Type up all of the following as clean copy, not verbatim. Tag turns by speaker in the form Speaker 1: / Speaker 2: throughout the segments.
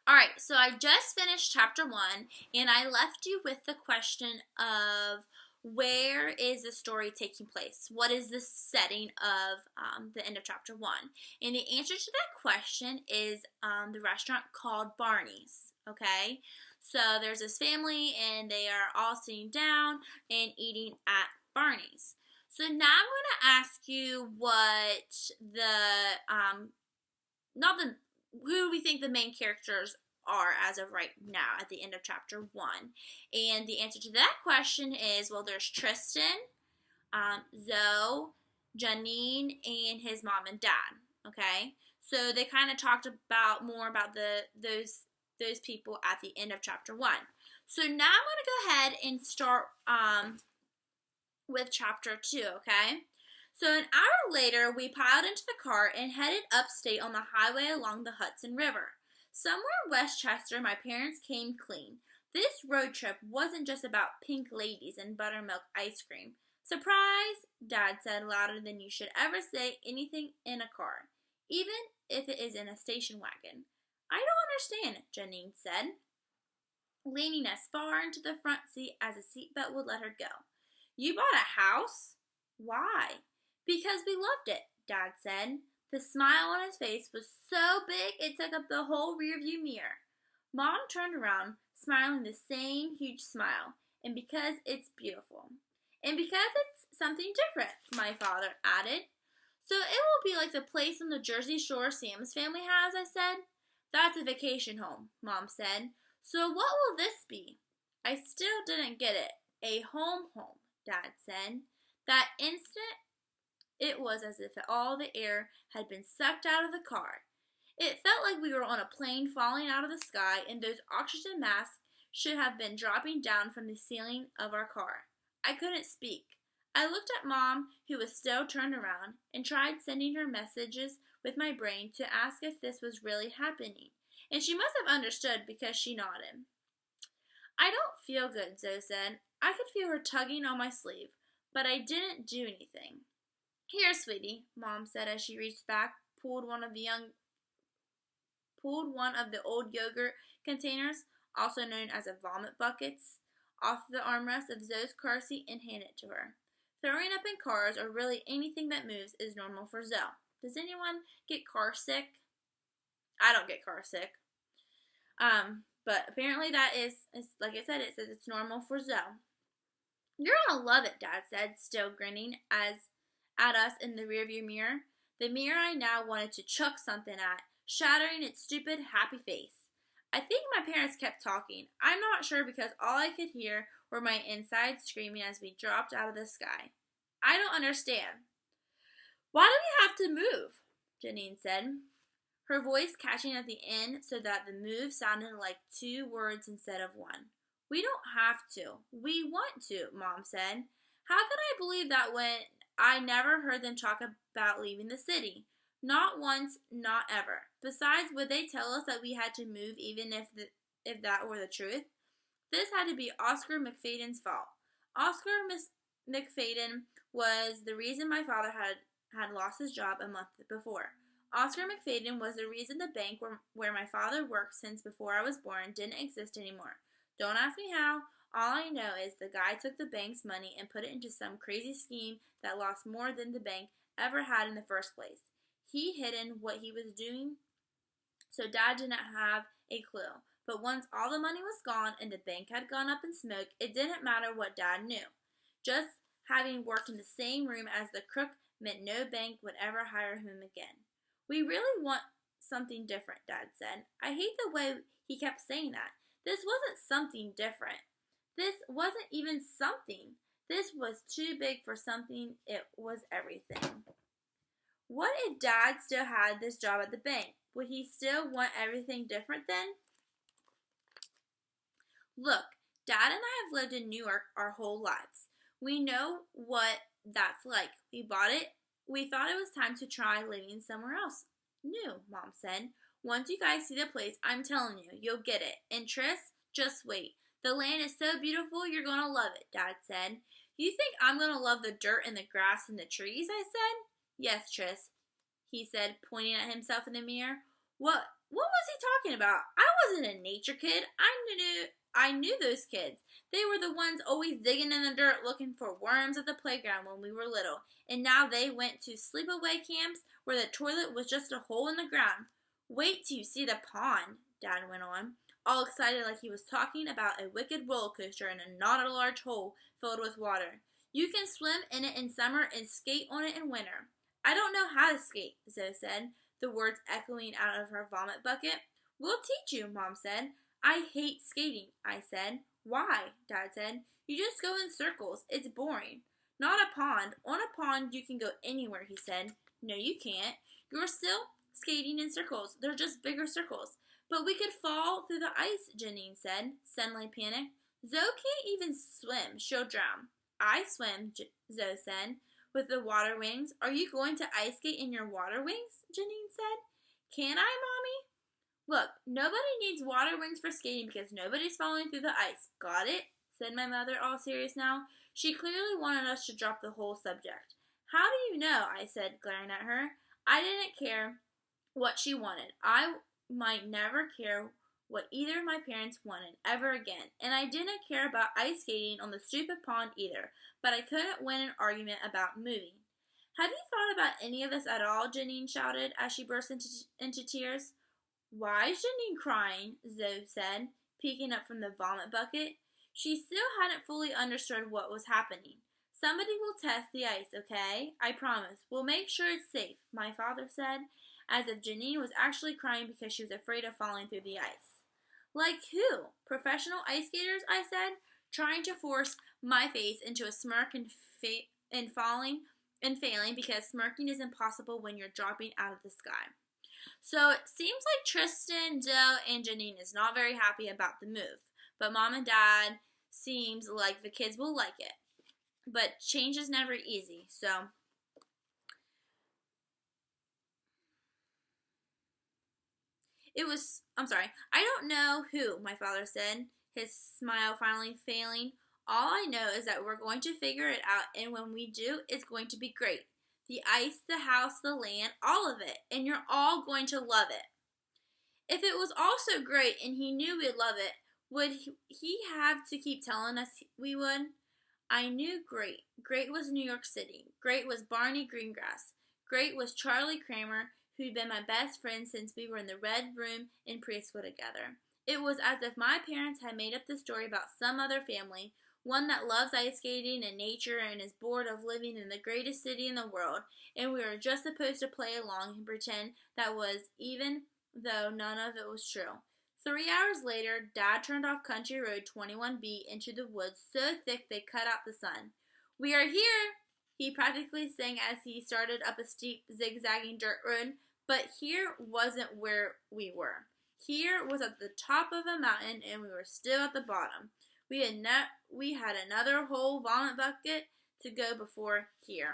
Speaker 1: Alright, so I just finished chapter 1, and I left you with the question of where is the story taking place? What is the setting of the end of chapter 1? And the answer to that question is the restaurant called Barney's, okay? So there's this family, and they are all sitting down and eating at Barney's. So now I'm going to ask you what who we think the main characters are as of right now at the end of chapter 1. And the answer to that question is, well, there's Tristan, Zoe, Janine, and his mom and dad, okay? So they kind of talked about more about those people at the end of chapter 1. So now I'm going to go ahead and start with chapter 2, okay? So an hour later, we piled into the car and headed upstate on the highway along the Hudson River. Somewhere in Westchester, my parents came clean. This road trip wasn't just about pink ladies and buttermilk ice cream. Surprise, Dad said louder than you should ever say anything in a car, even if it is in a station wagon. I don't understand, Janine said, leaning as far into the front seat as a seatbelt would let her go. You bought a house? Why? Because we loved it, Dad said. The smile on his face was so big it took up the whole rearview mirror. Mom turned around, smiling the same huge smile, and because it's beautiful. And because it's something different, my father added. So it will be like the place on the Jersey Shore Sam's family has, I said. That's a vacation home, Mom said. So what will this be? I still didn't get it. A home, Dad said. That instant, it was as if all the air had been sucked out of the car. It felt like we were on a plane falling out of the sky, and those oxygen masks should have been dropping down from the ceiling of our car. I couldn't speak. I looked at Mom, who was still turned around, and tried sending her messages with my brain to ask if this was really happening, and she must have understood because she nodded. I don't feel good, Zoe said. I could feel her tugging on my sleeve, but I didn't do anything. Here, sweetie, Mom said as she reached back, pulled one of the old yogurt containers, also known as a vomit buckets, off the armrest of Zoe's car seat and handed it to her. Throwing up in cars, or really anything that moves, is normal for Zoe. Does anyone get car sick? I don't get car sick. But apparently that is, like I said, it says it's normal for Zoe. You're gonna love it, Dad said, still grinning at us in the rearview mirror. The mirror I now wanted to chuck something at, shattering its stupid, happy face. I think my parents kept talking. I'm not sure because all I could hear were my insides screaming as we dropped out of the sky. I don't understand. Why do we have to move? Janine said, her voice catching at the end so that the move sounded like two words instead of one. We don't have to. We want to, Mom said. How could I believe that when I never heard them talk about leaving the city? Not once, not ever. Besides, would they tell us that we had to move even if that were the truth? This had to be Oscar McFadden's fault. Oscar McFadden was the reason my father had lost his job a month before. Oscar McFadden was the reason the bank where my father worked since before I was born didn't exist anymore. Don't ask me how. All I know is the guy took the bank's money and put it into some crazy scheme that lost more than the bank ever had in the first place. He hidden what he was doing, so Dad didn't have a clue. But once all the money was gone and the bank had gone up in smoke, it didn't matter what Dad knew. Just having worked in the same room as the crook meant no bank would ever hire him again. We really want something different, Dad said. I hate the way he kept saying that. This wasn't something different. This wasn't even something. This was too big for something. It was everything. What if Dad still had this job at the bank? Would he still want everything different then? Look, Dad and I have lived in New York our whole lives. We know what that's like. We bought it. We thought it was time to try living somewhere else new, Mom said. Once you guys see the place, I'm telling you, you'll get it. And Tris, just wait. The land is so beautiful, you're going to love it, Dad said. You think I'm going to love the dirt and the grass and the trees, I said. Yes, Tris, he said, pointing at himself in the mirror. What was he talking about? I wasn't a nature kid. I knew those kids. They were the ones always digging in the dirt looking for worms at the playground when we were little. And now they went to sleepaway camps where the toilet was just a hole in the ground. Wait till you see the pond, Dad went on, all excited like he was talking about a wicked roller coaster in a not a large hole filled with water. You can swim in it in summer and skate on it in winter. I don't know how to skate, Zoe said, the words echoing out of her vomit bucket. We'll teach you, Mom said. I hate skating, I said. Why? Dad said. You just go in circles. It's boring. Not a pond. On a pond you can go anywhere, he said. No, you can't. You're still skating in circles. They're just bigger circles. But we could fall through the ice, Janine said, suddenly panicked. Zoe can't even swim. She'll drown. I swim, Zoe said, with the water wings. Are you going to ice skate in your water wings? Janine said. Can I, Mommy? Look, nobody needs water wings for skating because nobody's falling through the ice. Got it? Said my mother, all serious now. She clearly wanted us to drop the whole subject. How do you know? I said, glaring at her. I didn't care what she wanted. I might never care what either of my parents wanted ever again, and I didn't care about ice skating on the stupid pond either, but I couldn't win an argument about moving. Have you thought about any of this at all? Janine shouted as she burst into tears. Why is Janine crying? Zoe said, peeking up from the vomit bucket. She still hadn't fully understood what was happening. Somebody will test the ice, okay? I promise. We'll make sure it's safe, my father said, as if Janine was actually crying because she was afraid of falling through the ice. Like who? Professional ice skaters, I said, trying to force my face into a smirk and failing because smirking is impossible when you're dropping out of the sky. So it seems like Tristan, Joe, and Janine is not very happy about the move. But Mom and Dad seems like the kids will like it. But change is never easy, so I don't know who, my father said, his smile finally failing. All I know is that we're going to figure it out, and when we do, it's going to be great. The ice, the house, the land, all of it, and you're all going to love it. If it was all so great and he knew we'd love it, would he have to keep telling us we would? I knew great. Great was New York City. Great was Barney Greengrass. Great was Charlie Kramer, who'd been my best friend since we were in the Red Room in preschool together. It was as if my parents had made up the story about some other family, one that loves ice skating and nature and is bored of living in the greatest city in the world, and we were just supposed to play along and pretend that was, even though none of it was true. 3 hours later, Dad turned off Country Road 21B into the woods so thick they cut out the sun. We are here, he practically sang as he started up a steep, zigzagging dirt road, but here wasn't where we were. Here was at the top of a mountain, and we were still at the bottom. We had another whole vomit bucket to go before here.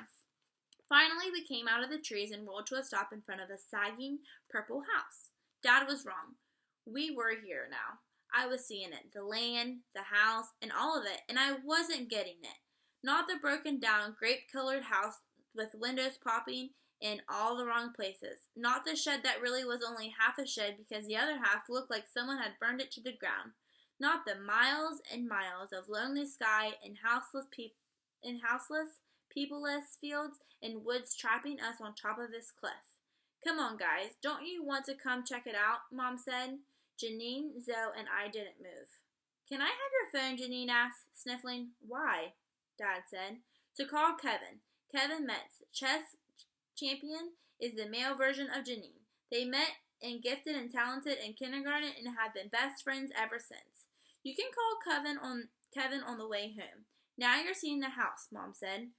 Speaker 1: Finally, we came out of the trees and rolled to a stop in front of a sagging purple house. Dad was wrong. We were here now. I was seeing it, the land, the house, and all of it, and I wasn't getting it. Not the broken down, grape-colored house with windows popping in all the wrong places. Not the shed that really was only half a shed because the other half looked like someone had burned it to the ground. Not the miles and miles of lonely sky and houseless, peopleless fields and woods trapping us on top of this cliff. Come on, guys. Don't you want to come check it out? Mom said. Janine, Zoe, and I didn't move. Can I have your phone? Janine asked, sniffling. Why? Dad said. To call Kevin. Kevin Metz, chess champion, is the male version of Janine. They met and gifted and talented in kindergarten and have been best friends ever since. You can call Kevin on the way home. Now you're seeing the house, Mom said.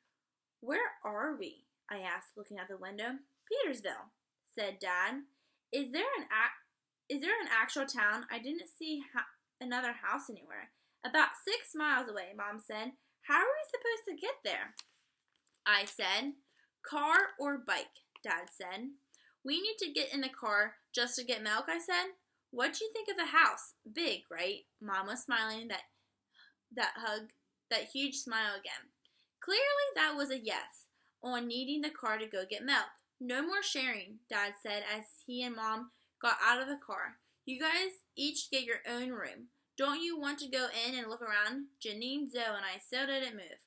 Speaker 1: Where are we? I asked, looking out the window. Petersville, said Dad. Is there an actual town? I didn't see another house anywhere. About 6 miles away, Mom said. How are we supposed to get there? I said. Car or bike, Dad said. We need to get in the car just to get milk, I said. What do you think of the house? Big, right? Mom was smiling that huge smile again. Clearly that was a yes on needing the car to go get milk. No more sharing, Dad said as he and Mom got out of the car. You guys each get your own room. Don't you want to go in and look around? Janine, Zoe, and I still didn't move.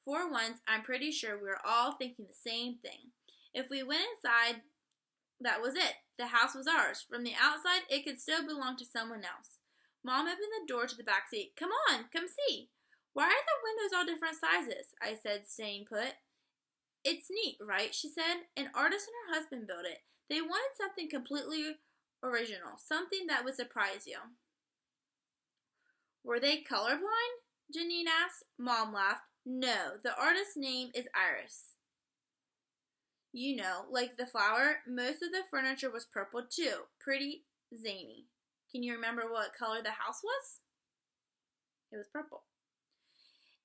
Speaker 1: For once, I'm pretty sure we were all thinking the same thing. If we went inside, that was it. The house was ours. From the outside, it could still belong to someone else. Mom opened the door to the back seat. Come on, come see. Why are the windows all different sizes? I said, staying put. It's neat, right? She said. An artist and her husband built it. They wanted something completely original, something that would surprise you. Were they colorblind? Janine asked. Mom laughed. No, the artist's name is Iris. You know, like the flower, most of the furniture was purple too. Pretty zany. Can you remember what color the house was? It was purple.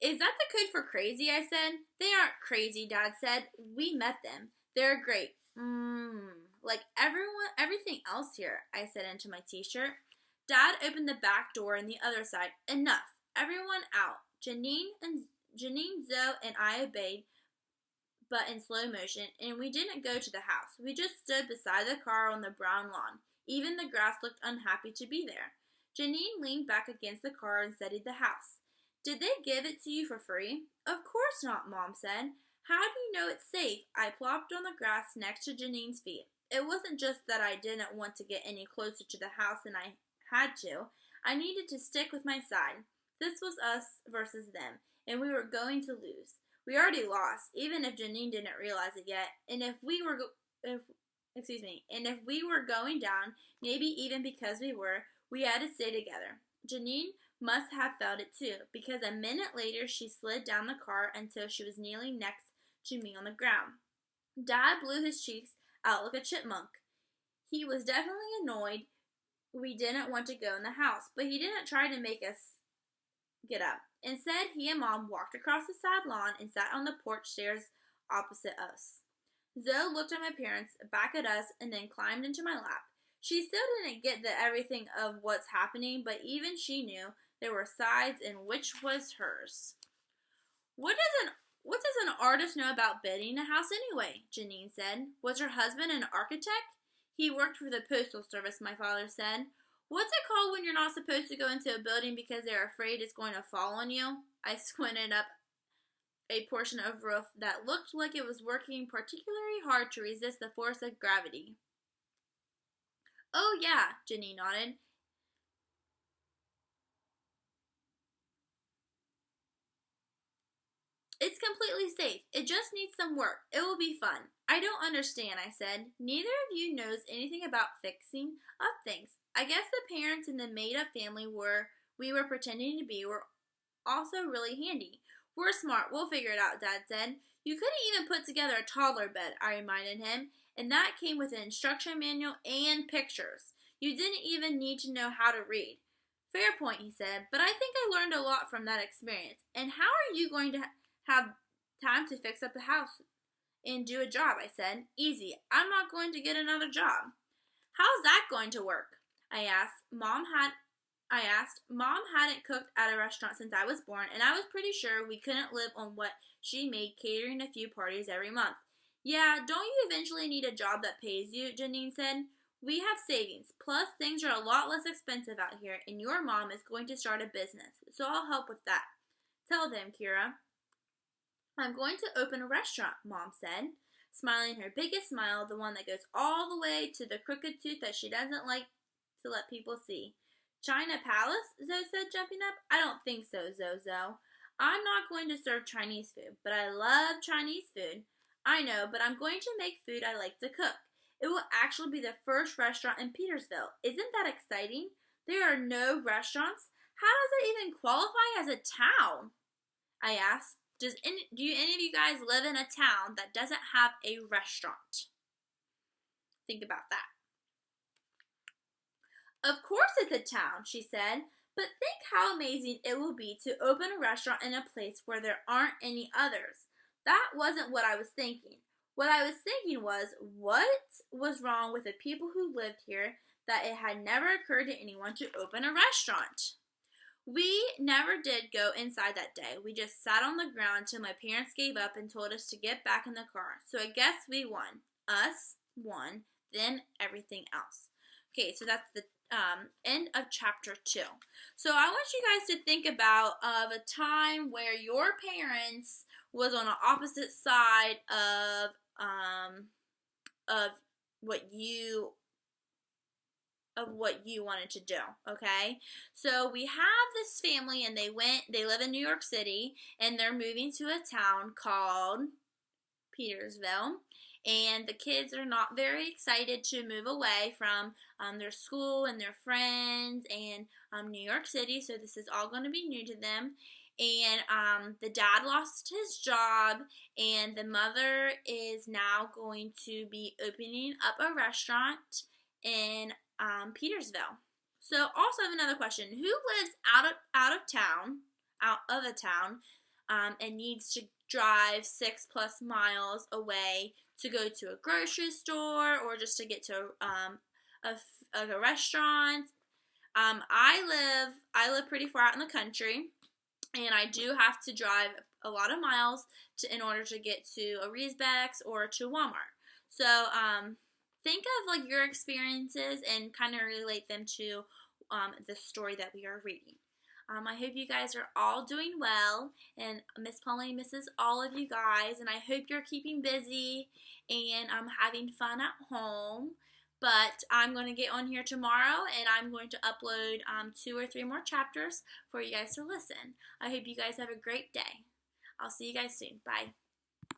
Speaker 1: Is that the code for crazy? I said. They aren't crazy, Dad said. We met them. They're great. Like everything else here, I said into my t-shirt. Dad opened the back door on the other side. Enough. Everyone out. Janine, Zoe, and I obeyed, but in slow motion, and we didn't go to the house. We just stood beside the car on the brown lawn. Even the grass looked unhappy to be there. Janine leaned back against the car and studied the house. Did they give it to you for free? Of course not, Mom said. How do you know it's safe? I plopped on the grass next to Janine's feet. It wasn't just that I didn't want to get any closer to the house than I had to. I needed to stick with my side. This was us versus them, and we were going to lose. We already lost, even if Janine didn't realize it yet. And if we were going down, maybe even because we had to stay together. Janine must have felt it too, because a minute later she slid down the car until she was kneeling next to me on the ground. Dad blew his cheeks out like a chipmunk. He was definitely annoyed we didn't want to go in the house, but he didn't try to make us get up. Instead, he and Mom walked across the side lawn and sat on the porch stairs opposite us. Zoe looked at my parents, back at us, and then climbed into my lap. She still didn't get everything of what's happening, but even she knew there were sides and which was hers. What does an artist know about building a house anyway? Janine said. Was her husband an architect? He worked for the postal service, my father said. What's it called when you're not supposed to go into a building because they're afraid it's going to fall on you? I squinted up a portion of roof that looked like it was working particularly hard to resist the force of gravity. Oh, yeah, Janine nodded. It's completely safe. It just needs some work. It will be fun. I don't understand, I said. Neither of you knows anything about fixing up things. I guess the parents in the made-up family we were pretending to be were also really handy. We're smart. We'll figure it out, Dad said. You couldn't even put together a toddler bed, I reminded him, and that came with an instruction manual and pictures. You didn't even need to know how to read. Fair point, he said, but I think I learned a lot from that experience. And how are you going to have time to fix up the house and do a job? I said. Easy. I'm not going to get another job. How's that going to work? I asked. Mom hadn't cooked at a restaurant since I was born, and I was pretty sure we couldn't live on what she made catering a few parties every month. Yeah, don't you eventually need a job that pays you? Janine said. We have savings, plus things are a lot less expensive out here, and your mom is going to start a business, so I'll help with that. Tell them, Kira. I'm going to open a restaurant, Mom said, smiling her biggest smile, the one that goes all the way to the crooked tooth that she doesn't like to let people see. China Palace? Zoe said, jumping up. I don't think so, Zoe. I'm not going to serve Chinese food, but I love Chinese food. I know, but I'm going to make food I like to cook. It will actually be the first restaurant in Petersville. Isn't that exciting? There are no restaurants. How does it even qualify as a town? I asked. Do any of you guys live in a town that doesn't have a restaurant? Think about that. Of course it's a town, she said, but think how amazing it will be to open a restaurant in a place where there aren't any others. That wasn't what I was thinking. What I was thinking was, what was wrong with the people who lived here that it had never occurred to anyone to open a restaurant? We never did go inside that day. We just sat on the ground till my parents gave up and told us to get back in the car. So I guess we won. Us won, them everything else. Okay, so that's the end of chapter 2. So I want you guys to think about of a time where your parents was on the opposite side of what you wanted to do, okay? So we have this family, and they live in New York City, and they're moving to a town called Petersville, and the kids are not very excited to move away from their school and their friends and New York City, so this is all going to be new to them. And the dad lost his job, and the mother is now going to be opening up a restaurant in Petersville. So also I have another question. Who lives out of a town, and needs to drive 6+ miles away to go to a grocery store or just to get to a restaurant? I live pretty far out in the country, and I do have to drive a lot of miles in order to get to a Reesbeck's or to Walmart. So think of like your experiences and kind of relate them to the story that we are reading. I hope you guys are all doing well, and Miss Plumly misses all of you guys, and I hope you're keeping busy and having fun at home. But I'm going to get on here tomorrow, and I'm going to upload 2 or 3 more chapters for you guys to listen. I hope you guys have a great day. I'll see you guys soon. Bye.